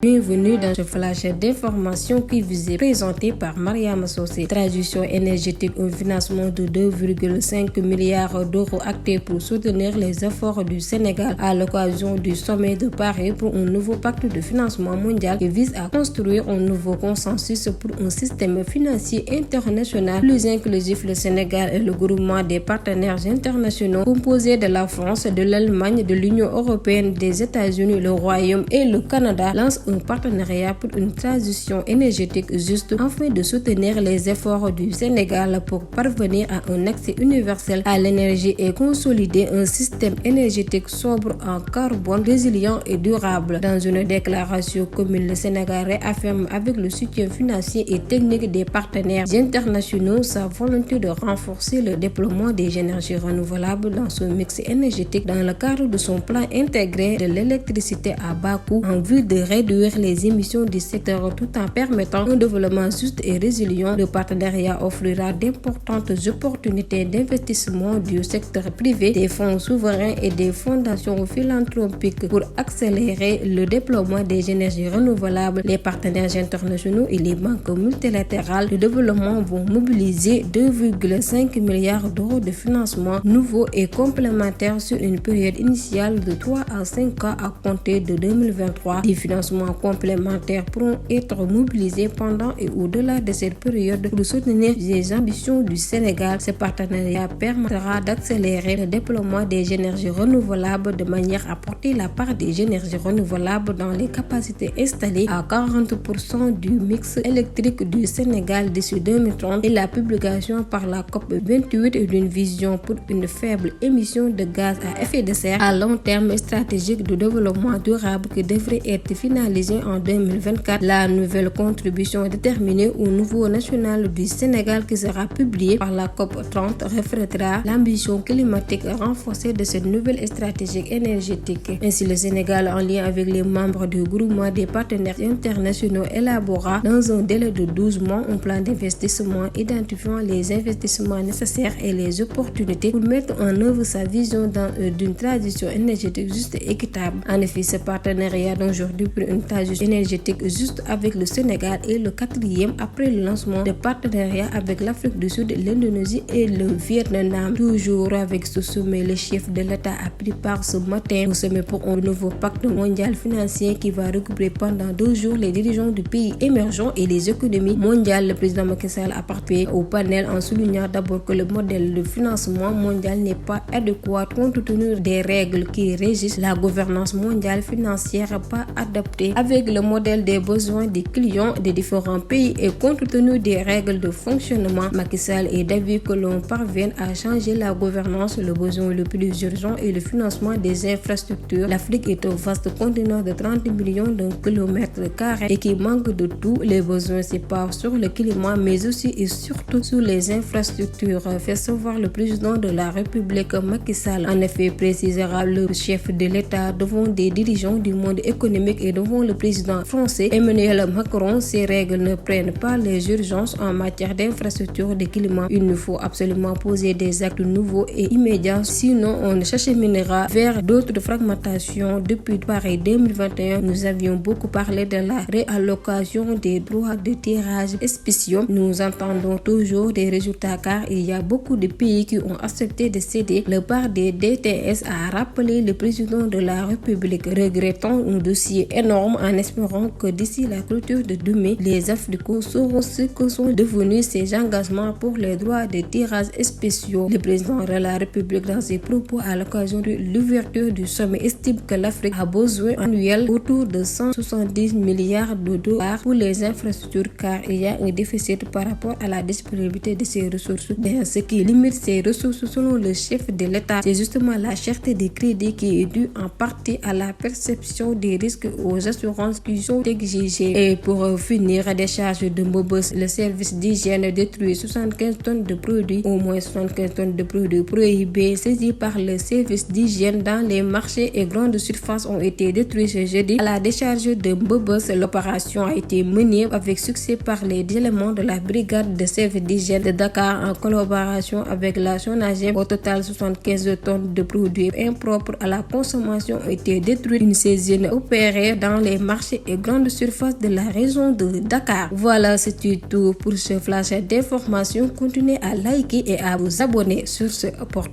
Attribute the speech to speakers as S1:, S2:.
S1: Bienvenue dans ce flash d'informations qui vous est présenté par Mariam Sosé. Transition énergétique, un financement de 2,5 milliards d'euros acté pour soutenir les efforts du Sénégal à l'occasion du sommet de Paris pour un nouveau pacte de financement mondial qui vise à construire un nouveau consensus pour un système financier international plus inclusif. Le Sénégal et le groupement des partenaires internationaux composés de la France, de l'Allemagne, de l'Union européenne, des États-Unis, le Royaume et le Canada lancent un partenariat pour une transition énergétique juste afin de soutenir les efforts du Sénégal pour parvenir à un accès universel à l'énergie et consolider un système énergétique sobre en carbone, résilient et durable. Dans une déclaration commune, le Sénégal réaffirme avec le soutien financier et technique des partenaires internationaux sa volonté de renforcer le déploiement des énergies renouvelables dans son mix énergétique dans le cadre de son plan intégré de l'électricité à bas coût en vue de réduire les émissions du secteur tout en permettant un développement juste et résilient. Le partenariat offrira d'importantes opportunités d'investissement du secteur privé, des fonds souverains et des fondations philanthropiques pour accélérer le déploiement des énergies renouvelables. Les partenaires internationaux et les banques multilatérales de développement vont mobiliser 2,5 milliards d'euros de financement nouveaux et complémentaires sur une période initiale de 3 à 5 ans à compter de 2023. Des financements complémentaires pourront être mobilisés pendant et au-delà de cette période pour soutenir les ambitions du Sénégal. Ce partenariat permettra d'accélérer le déploiement des énergies renouvelables de manière à porter la part des énergies renouvelables dans les capacités installées à 40% du mix électrique du Sénégal d'ici 2030 et la publication par la COP28 d'une vision pour une faible émission de gaz à effet de serre à long terme stratégique de développement durable qui devrait être finalisé en 2024. La nouvelle contribution déterminée au niveau national du Sénégal qui sera publiée par la COP30 reflètera l'ambition climatique renforcée de cette nouvelle stratégie énergétique. Ainsi, le Sénégal, en lien avec les membres du groupement des partenaires internationaux, élaborera dans un délai de 12 mois un plan d'investissement identifiant les investissements nécessaires et les opportunités pour mettre en œuvre sa vision d'une transition énergétique juste et équitable. En effet, ce partenariat d'aujourd'hui pour une transition énergétique juste avec le Sénégal est le quatrième après le lancement de partenariats avec l'Afrique du Sud, l'Indonésie et le Vietnam. Toujours avec ce sommet, le chef de l'État a pris part ce matin au sommet pour un nouveau pacte mondial financier qui va regrouper pendant 2 jours les dirigeants du pays émergents et les économies mondiales. Le président Macky Sall a participé au panel en soulignant d'abord que le modèle de financement mondial n'est pas adéquat compte tenu des règles qui régissent la gouvernance mondiale financière pas adaptée avec le modèle des besoins des clients des différents pays et compte tenu des règles de fonctionnement. Macky Sall est d'avis que l'on parvienne à changer la gouvernance. Le besoin le plus urgent est le financement des infrastructures. L'Afrique est un vaste continent de 30 millions de kilomètres carrés et qui manque de tout. Les besoins se portent sur le climat mais aussi et surtout sur les infrastructures, fait savoir le président de la République Macky Sall. En effet, précisera le chef de l'État devant des dirigeants du monde économique et devant le président français Emmanuel Macron, ces règles ne prennent pas les urgences en matière d'infrastructure de climat. Il nous faut absolument poser des actes nouveaux et immédiats, sinon on s'acheminera vers d'autres fragmentations. Depuis Paris 2021, nous avions beaucoup parlé de la réallocation des droits de tirage spéciaux. Nous entendons toujours des résultats car il y a beaucoup de pays qui ont accepté de céder le part des DTS, a rappelé le président de la République. Regrettant un dossier énorme en espérant que d'ici la clôture de 2 mai, les Africains sauront ce que sont devenus ces engagements pour les droits de tirage spéciaux. Le président de la République, dans ses propos à l'occasion de l'ouverture du sommet, estime que l'Afrique a besoin annuel autour de 170 milliards de dollars pour les infrastructures car il y a un déficit par rapport à la disponibilité de ces ressources. Ce qui limite ces ressources selon le chef de l'État, c'est justement la cherté des crédits qui est due en partie à la perception des risques aux assurances qui sont exigées. Et pour finir, des charges de Mbobos, le service d'hygiène détruit 75 tonnes de produits, au moins 75 tonnes de produits prohibés saisis par le service d'hygiène dans les marchés et grandes surfaces ont été détruits ce jeudi. À la décharge de Mbobos, l'opération a été menée avec succès par les éléments de la brigade de service d'hygiène de Dakar en collaboration avec la SONAGED. Au total, 75 tonnes de produits impropres à la consommation ont été détruites. Une saisine opérée dans les les marchés et grandes surfaces de la région de Dakar. Voilà, c'est tout pour ce flash d'information. Continuez à liker et à vous abonner sur ce portail.